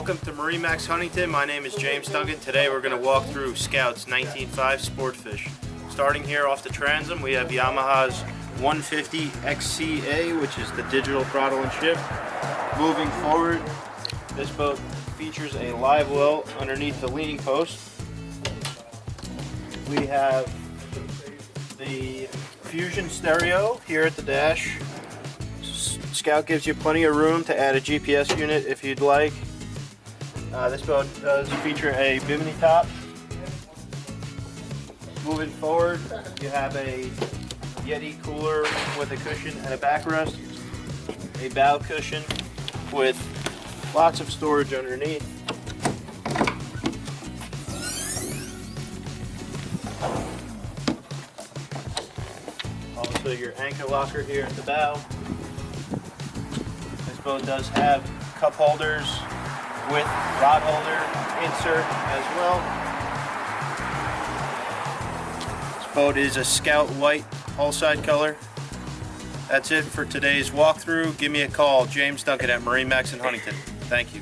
Welcome to MarineMax Huntington. My name is James Duncan. Today we're going to walk through Scout's 19.5 Sportfish. Starting here off the transom, we have Yamaha's 150 XCA, which is the digital throttle and shift. Moving forward, this boat features a live well underneath the leaning post. We have the Fusion stereo here at the dash. Scout gives you plenty of room to add a GPS unit if you'd like. This boat does feature a bimini top. Moving forward, you have a Yeti cooler with a cushion and a backrest, a bow cushion with lots of storage underneath. Also your anchor locker here at the bow. This boat does have cup holders with rod holder insert as well. This boat is a Scout white hull side color. That's it for today's walkthrough. Give me a call, James Duncan at MarineMax in Huntington. Thank you.